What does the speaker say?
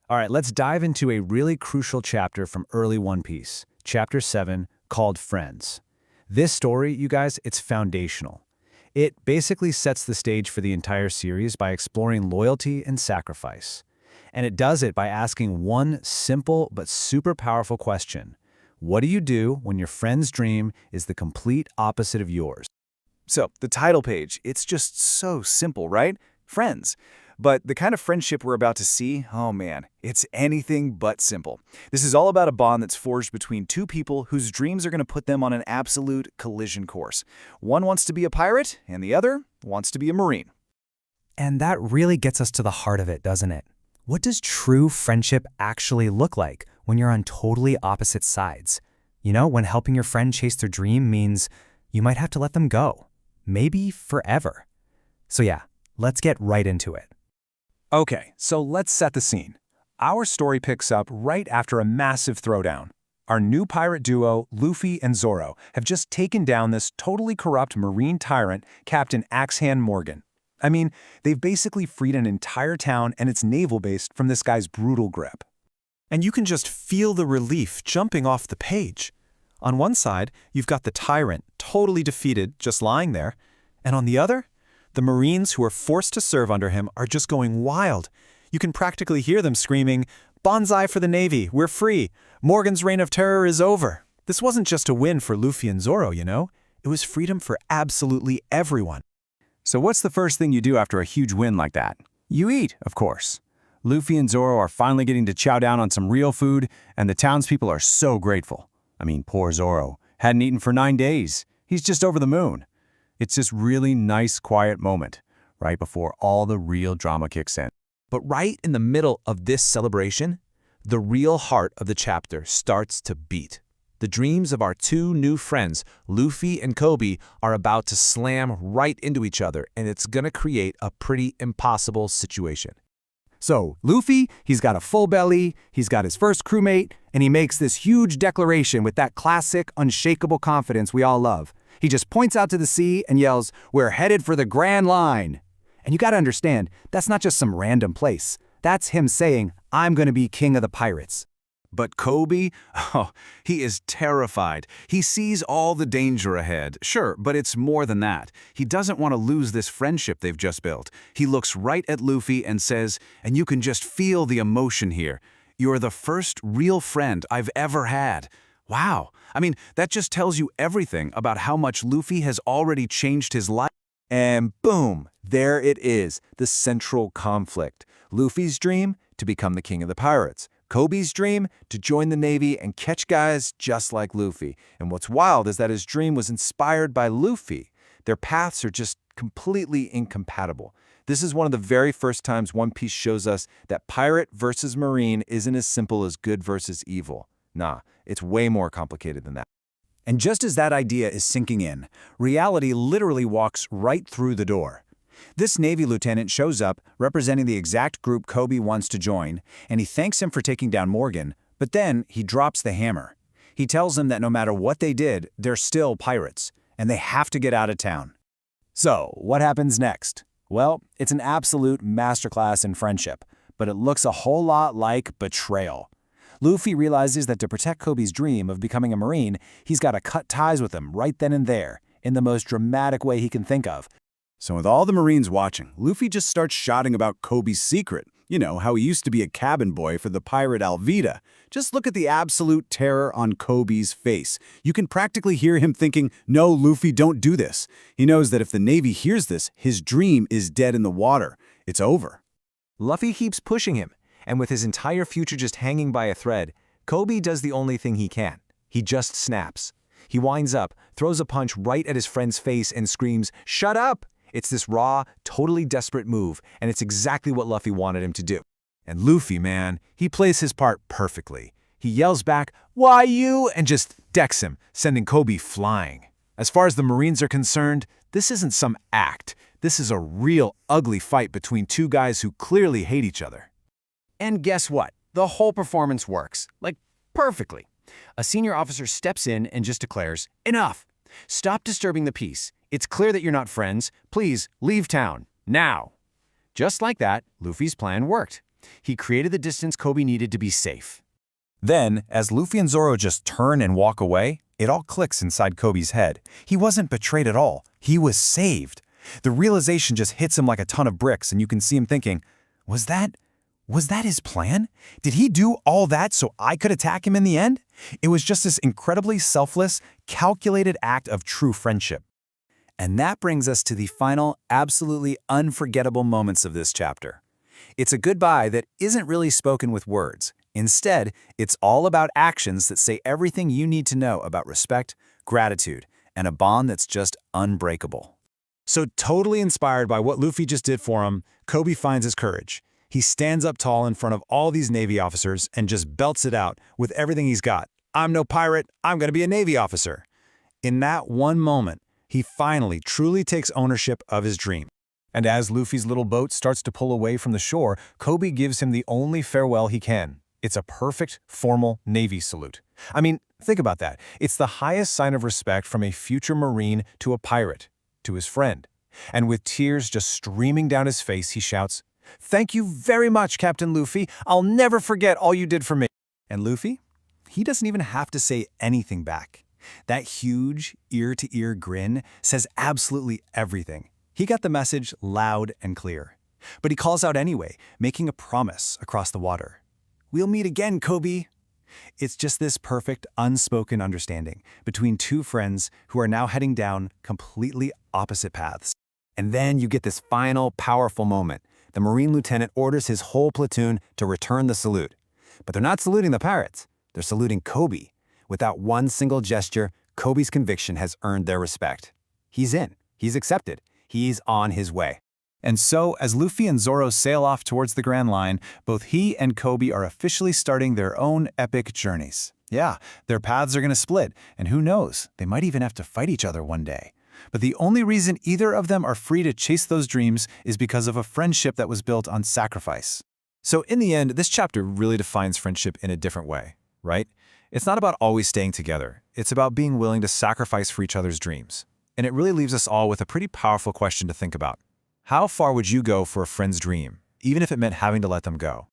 All right, let's dive into a really crucial chapter from early One Piece, Chapter 7, called Friends. This story, you guys, it's foundational. It basically sets the stage for the entire series by exploring loyalty and sacrifice. And it does it by asking one simple but super powerful question. What do you do when your friend's dream is the complete opposite of yours? So, the title page, it's just so simple, right? Friends. But the kind of friendship we're about to see, oh man, it's anything but simple. This is all about a bond that's forged between two people whose dreams are going to put them on an absolute collision course. One wants to be a pirate, and the other wants to be a marine. And that really gets us to the heart of it, doesn't it? What does true friendship actually look like when you're on totally opposite sides? You know, when helping your friend chase their dream means you might have to let them go. Maybe forever. So yeah, let's get right into it. Okay, so let's set the scene. Our story picks up right after a massive throwdown. Our new pirate duo, Luffy and Zoro, have just taken down this totally corrupt marine tyrant, Captain Axehand Morgan. I mean, they've basically freed an entire town and its naval base from this guy's brutal grip. And you can just feel the relief jumping off the page. On one side, you've got the tyrant, totally defeated, just lying there. And on the other, the Marines who are forced to serve under him are just going wild. You can practically hear them screaming, "Banzai for the Navy, we're free. Morgan's reign of terror is over." This wasn't just a win for Luffy and Zoro, you know? It was freedom for absolutely everyone. So what's the first thing you do after a huge win like that? You eat, of course. Luffy and Zoro are finally getting to chow down on some real food, and the townspeople are so grateful. I mean, poor Zoro. Hadn't eaten for 9 days. He's just over the moon. It's this really nice, quiet moment, right before all the real drama kicks in. But right in the middle of this celebration, the real heart of the chapter starts to beat. The dreams of our two new friends, Luffy and Coby, are about to slam right into each other, and it's gonna create a pretty impossible situation. So, Luffy, he's got a full belly, he's got his first crewmate, and he makes this huge declaration with that classic, unshakable confidence we all love. He just points out to the sea and yells, "We're headed for the Grand Line." And you gotta understand, that's not just some random place. That's him saying, "I'm gonna be king of the pirates." But Coby, oh, he is terrified. He sees all the danger ahead. Sure, but it's more than that. He doesn't want to lose this friendship they've just built. He looks right at Luffy and says, and you can just feel the emotion here, "You're the first real friend I've ever had." Wow. I mean, that just tells you everything about how much Luffy has already changed his life. And boom, there it is, the central conflict. Luffy's dream, to become the king of the pirates. Coby's dream, to join the Navy and catch guys just like Luffy. And what's wild is that his dream was inspired by Luffy. Their paths are just completely incompatible. This is one of the very first times One Piece shows us that pirate versus marine isn't as simple as good versus evil. Nah, it's way more complicated than that. And just as that idea is sinking in, reality literally walks right through the door. This Navy lieutenant shows up representing the exact group Coby wants to join, and he thanks him for taking down Morgan, but then he drops the hammer. He tells them that no matter what they did, they're still pirates, and they have to get out of town. So, what happens next? Well, it's an absolute masterclass in friendship, but it looks a whole lot like betrayal. Luffy realizes that to protect Coby's dream of becoming a Marine, he's got to cut ties with him right then and there, in the most dramatic way he can think of. So with all the Marines watching, Luffy just starts shouting about Coby's secret. You know, how he used to be a cabin boy for the pirate Alvida. Just look at the absolute terror on Coby's face. You can practically hear him thinking, "No, Luffy, don't do this." He knows that if the Navy hears this, his dream is dead in the water. It's over. Luffy keeps pushing him, and with his entire future just hanging by a thread, Coby does the only thing he can. He just snaps. He winds up, throws a punch right at his friend's face and screams, "Shut up!" It's this raw, totally desperate move, and it's exactly what Luffy wanted him to do. And Luffy, man, he plays his part perfectly. He yells back, "Why you?" and just decks him, sending Coby flying. As far as the Marines are concerned, this isn't some act. This is a real ugly fight between two guys who clearly hate each other. And guess what? The whole performance works, like perfectly. A senior officer steps in and just declares, "Enough! Stop disturbing the peace. It's clear that you're not friends. Please leave town, now." Just like that, Luffy's plan worked. He created the distance Coby needed to be safe. Then, as Luffy and Zoro just turn and walk away, it all clicks inside Kobe's head. He wasn't betrayed at all. He was saved. The realization just hits him like a ton of bricks, and you can see him thinking, was that his plan? Did he do all that so I could attack him in the end? It was just this incredibly selfless, calculated act of true friendship. And that brings us to the final, absolutely unforgettable moments of this chapter. It's a goodbye that isn't really spoken with words. Instead, it's all about actions that say everything you need to know about respect, gratitude, and a bond that's just unbreakable. So totally inspired by what Luffy just did for him, Coby finds his courage. He stands up tall in front of all these Navy officers and just belts it out with everything he's got. I'm no pirate, I'm gonna be a Navy officer. In that one moment, he finally truly takes ownership of his dream. And as Luffy's little boat starts to pull away from the shore, Coby gives him the only farewell he can. It's a perfect, formal Navy salute. I mean, think about that. It's the highest sign of respect from a future Marine to a pirate, to his friend. And with tears just streaming down his face, he shouts, "Thank you very much, Captain Luffy. I'll never forget all you did for me." And Luffy? He doesn't even have to say anything back. That huge, ear-to-ear grin says absolutely everything. He got the message loud and clear. But he calls out anyway, making a promise across the water. "We'll meet again, Coby." It's just this perfect, unspoken understanding between two friends who are now heading down completely opposite paths. And then you get this final, powerful moment. The Marine lieutenant orders his whole platoon to return the salute. But they're not saluting the pirates. They're saluting Coby. Without one single gesture, Koby's conviction has earned their respect. He's in. He's accepted. He's on his way. And so, as Luffy and Zoro sail off towards the Grand Line, both he and Coby are officially starting their own epic journeys. Yeah, their paths are going to split, and who knows, they might even have to fight each other one day. But the only reason either of them are free to chase those dreams is because of a friendship that was built on sacrifice. So in the end, this chapter really defines friendship in a different way, right? It's not about always staying together. It's about being willing to sacrifice for each other's dreams. And it really leaves us all with a pretty powerful question to think about. How far would you go for a friend's dream, even if it meant having to let them go?